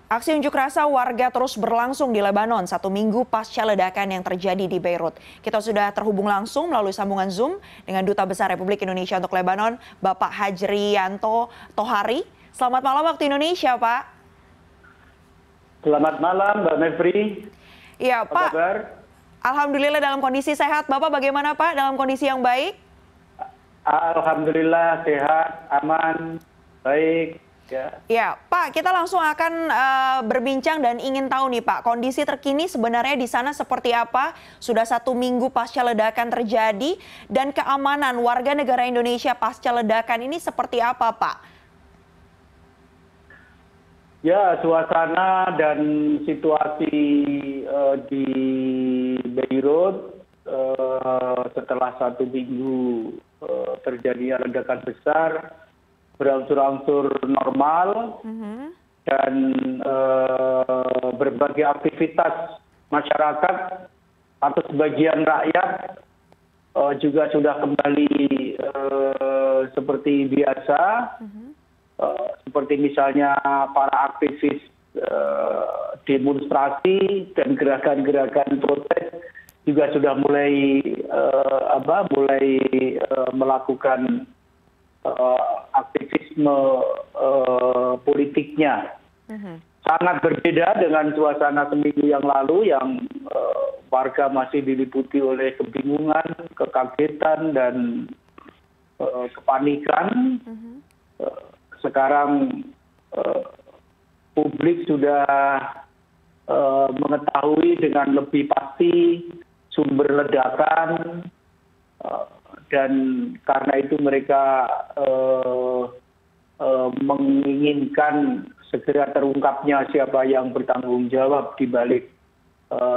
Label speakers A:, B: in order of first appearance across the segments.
A: Aksi unjuk rasa warga terus berlangsung di Lebanon 1 minggu pasca ledakan yang terjadi di Beirut. Kita sudah terhubung langsung melalui sambungan Zoom dengan Duta Besar Republik Indonesia untuk Lebanon, Bapak Hajrianto Tohari. Selamat malam waktu Indonesia, Pak.
B: Selamat malam, Mbak Mevri.
A: Iya, Pak.
B: Kabar?
A: Alhamdulillah dalam kondisi sehat. Bapak bagaimana, Pak? Dalam kondisi yang baik?
B: Alhamdulillah sehat, aman, baik.
A: Ya, Pak, kita langsung akan berbincang dan ingin tahu nih, Pak, kondisi terkini sebenarnya di sana seperti apa? Sudah 1 minggu pasca ledakan terjadi dan keamanan warga negara Indonesia pasca ledakan ini seperti apa, Pak?
B: Ya, suasana dan situasi di Beirut setelah 1 minggu terjadinya ledakan besar berangsur-angsur normal dan berbagai aktivitas masyarakat atau sebagian rakyat juga sudah kembali seperti biasa, seperti misalnya para aktivis demonstrasi dan gerakan-gerakan protes juga sudah mulai melakukan aktivisme politiknya. Sangat berbeda dengan suasana seminggu yang lalu yang warga masih diliputi oleh kebingungan, kekagetan, dan kepanikan. Sekarang publik sudah mengetahui dengan lebih pasti sumber ledakan, dan karena itu mereka menginginkan segera terungkapnya siapa yang bertanggung jawab di balik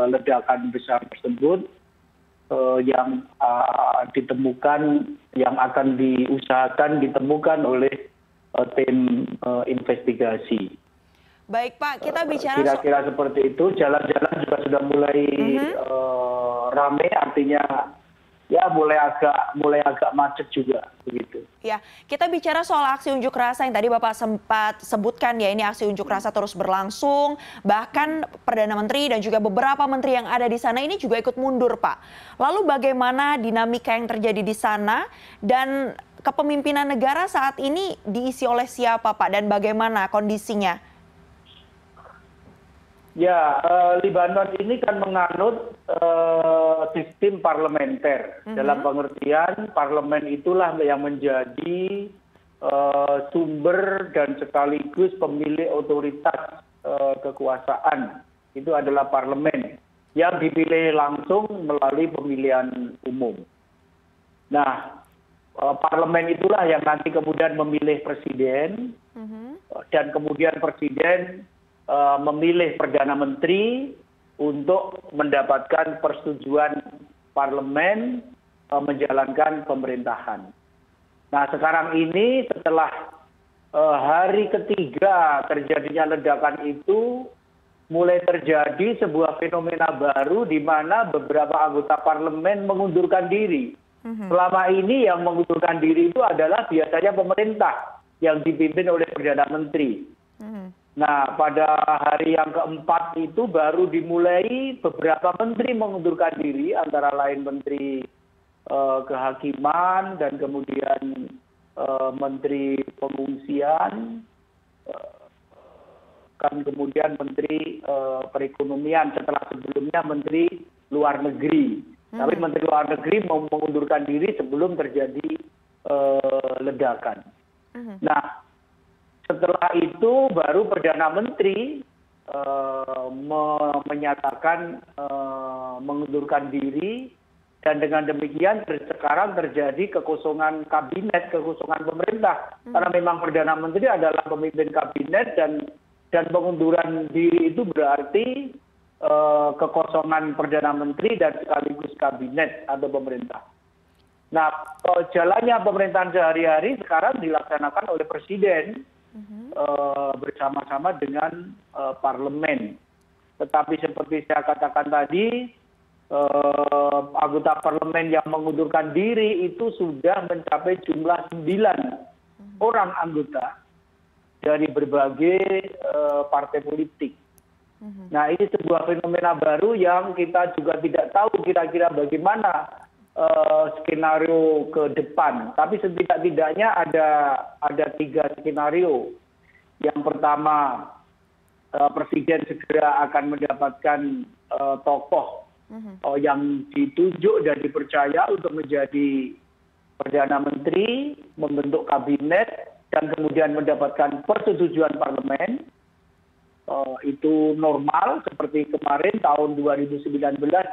B: ledakan besar tersebut yang ditemukan, yang akan diusahakan ditemukan oleh tim investigasi.
A: Baik, Pak, kita bicara
B: kira-kira seperti itu. Jalan-jalan juga sudah mulai ramai, artinya ya mulai agak macet juga begitu.
A: Ya, kita bicara soal aksi unjuk rasa yang tadi Bapak sempat sebutkan ya, ini aksi unjuk rasa terus berlangsung, bahkan Perdana Menteri dan juga beberapa menteri yang ada di sana ini juga ikut mundur, Pak. Lalu bagaimana dinamika yang terjadi di sana dan kepemimpinan negara saat ini diisi oleh siapa, Pak, dan bagaimana kondisinya?
B: Ya, Lebanon ini kan menganut sistem parlementer. Dalam pengertian parlemen itulah yang menjadi sumber dan sekaligus pemilik otoritas kekuasaan. Itu adalah parlemen yang dipilih langsung melalui pemilihan umum. Nah, parlemen itulah yang nanti kemudian memilih presiden, dan kemudian presiden memilih Perdana Menteri untuk mendapatkan persetujuan parlemen menjalankan pemerintahan. Nah, sekarang ini setelah hari ketiga terjadinya ledakan itu, mulai terjadi sebuah fenomena baru di mana beberapa anggota parlemen mengundurkan diri. Selama ini yang mengundurkan diri itu adalah biasanya pemerintah yang dipimpin oleh Perdana Menteri. Nah, pada hari yang keempat itu baru dimulai beberapa menteri mengundurkan diri, antara lain Menteri Kehakiman dan kemudian Menteri Pengungsian, kan kemudian Menteri Perekonomian, setelah sebelumnya Menteri Luar Negeri. Tapi Menteri Luar Negeri mau mengundurkan diri sebelum terjadi ledakan. Nah, setelah itu baru Perdana Menteri menyatakan mengundurkan diri, dan dengan demikian sekarang terjadi kekosongan kabinet, kekosongan pemerintah. Karena memang Perdana Menteri adalah pemimpin kabinet, dan pengunduran diri itu berarti kekosongan Perdana Menteri dan sekaligus kabinet atau pemerintah. Nah, jalannya pemerintahan sehari-hari sekarang dilaksanakan oleh Presiden bersama-sama dengan parlemen. Tetapi seperti saya katakan tadi, anggota parlemen yang mengundurkan diri itu sudah mencapai jumlah 9 orang anggota. dari berbagai partai politik. Nah, ini sebuah fenomena baru yang kita juga tidak tahu kira-kira bagaimana skenario ke depan. Tapi setidak-tidaknya ada 3 skenario. Yang pertama, presiden segera akan mendapatkan tokoh yang ditunjuk dan dipercaya untuk menjadi perdana menteri, membentuk kabinet, dan kemudian mendapatkan persetujuan parlemen. Itu normal, seperti kemarin tahun 2019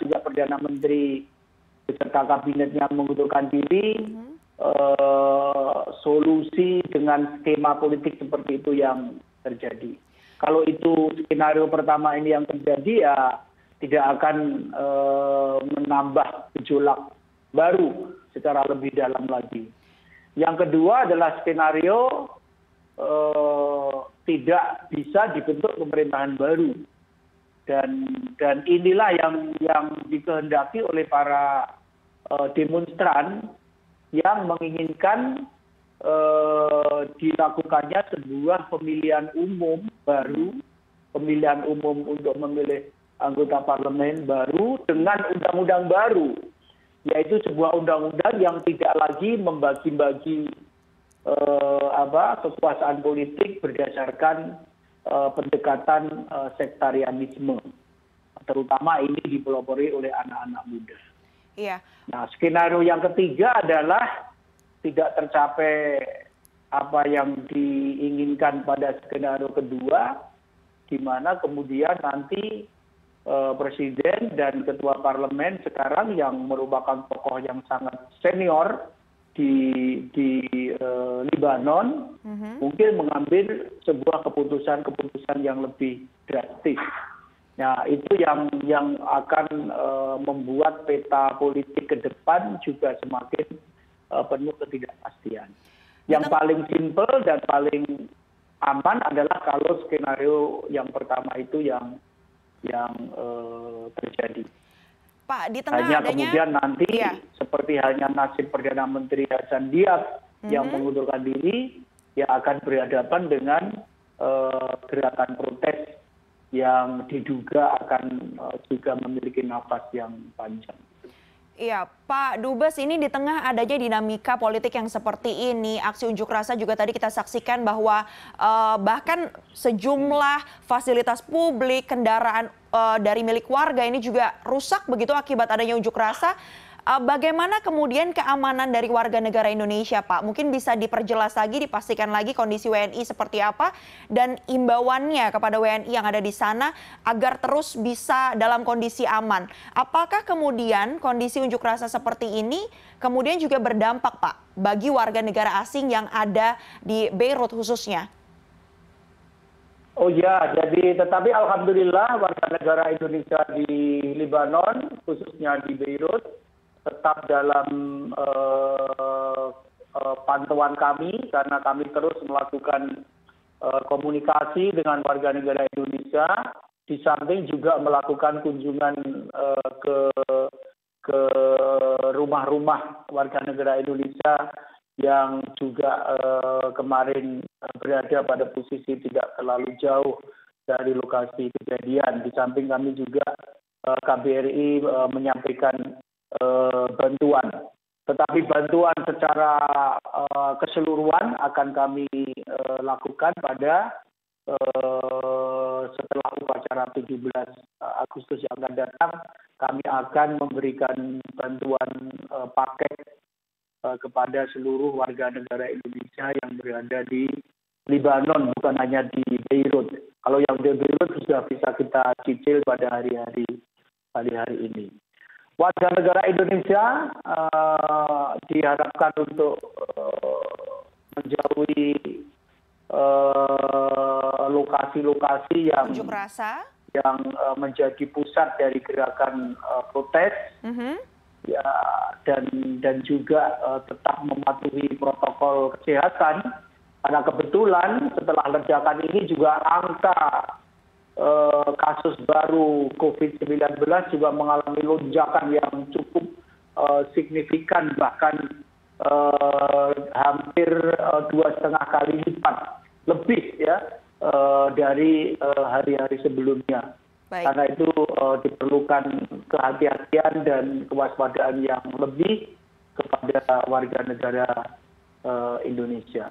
B: juga perdana menteri beserta kabinetnya mengundurkan diri. Solusi dengan skema politik seperti itu yang terjadi. Kalau itu skenario pertama ini yang terjadi, ya tidak akan menambah gejolak baru secara lebih dalam lagi. Yang kedua adalah skenario tidak bisa dibentuk pemerintahan baru, dan inilah yang dikehendaki oleh para demonstran yang menginginkan dilakukannya sebuah pemilihan umum baru, pemilihan umum untuk memilih anggota parlemen baru dengan undang-undang baru, yaitu sebuah undang-undang yang tidak lagi membagi-bagi kekuasaan politik berdasarkan pendekatan sektarianisme, terutama ini dipelopori oleh anak-anak muda.
A: Iya.
B: Nah, skenario yang ketiga adalah tidak tercapai apa yang diinginkan pada skenario kedua, di mana kemudian nanti presiden dan ketua parlemen sekarang yang merupakan tokoh yang sangat senior di Libanon mungkin mengambil sebuah keputusan yang lebih drastis. Nah, itu yang akan membuat peta politik ke depan juga semakin penuh ketidakpastian. Yang paling simpel dan paling aman adalah kalau skenario yang pertama itu yang terjadi.
A: Pak, di tengah
B: hanya
A: adanya
B: kemudian nanti seperti halnya nasib Perdana Menteri Hasan Diab yang mengundurkan diri, yang akan berhadapan dengan gerakan protes yang diduga akan juga memiliki nafas yang panjang.
A: Iya, Pak Dubes, ini di tengah adanya dinamika politik yang seperti ini, aksi unjuk rasa juga tadi kita saksikan bahwa bahkan sejumlah fasilitas publik, kendaraan dari milik warga ini juga rusak begitu akibat adanya unjuk rasa. Bagaimana kemudian keamanan dari warga negara Indonesia, Pak? Mungkin bisa diperjelas lagi, dipastikan lagi kondisi WNI seperti apa dan imbauannya kepada WNI yang ada di sana agar terus bisa dalam kondisi aman. Apakah kemudian kondisi unjuk rasa seperti ini kemudian juga berdampak, Pak, bagi warga negara asing yang ada di Beirut khususnya?
B: Oh ya, jadi tetapi alhamdulillah warga negara Indonesia di Libanon, khususnya di Beirut, tetap dalam pantauan kami karena kami terus melakukan komunikasi dengan warga negara Indonesia, di samping juga melakukan kunjungan ke rumah-rumah warga negara Indonesia yang juga kemarin berada pada posisi tidak terlalu jauh dari lokasi kejadian. Di samping kami juga KBRI menyampaikan bantuan, tetapi bantuan secara keseluruhan akan kami lakukan pada setelah upacara 17 Agustus yang akan datang. Kami akan memberikan bantuan paket kepada seluruh warga negara Indonesia yang berada di Libanon, bukan hanya di Beirut. Kalau yang di Beirut sudah bisa kita cicil pada hari-hari ini. Warga negara Indonesia diharapkan untuk menjauhi lokasi-lokasi yang menjadi pusat dari gerakan protes, ya, dan juga tetap mematuhi protokol kesehatan. Karena kebetulan setelah ledakan ini juga angka kasus baru COVID-19 juga mengalami lonjakan yang cukup signifikan, bahkan hampir 2,5 kali lipat lebih ya dari hari-hari sebelumnya.
A: Baik.
B: Karena itu diperlukan kehati-hatian dan kewaspadaan yang lebih kepada warga negara Indonesia.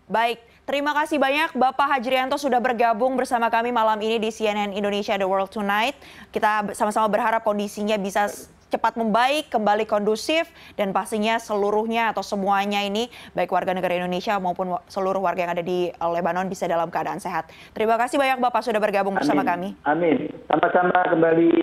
A: Baik, terima kasih banyak Bapak Hajrianto sudah bergabung bersama kami malam ini di CNN Indonesia The World Tonight. Kita sama-sama berharap kondisinya bisa cepat membaik, kembali kondusif, dan pastinya seluruhnya atau semuanya ini, baik warga negara Indonesia maupun seluruh warga yang ada di Lebanon bisa dalam keadaan sehat. Terima kasih banyak Bapak sudah bergabung bersama kami.
B: Amin. Sama-sama kembali.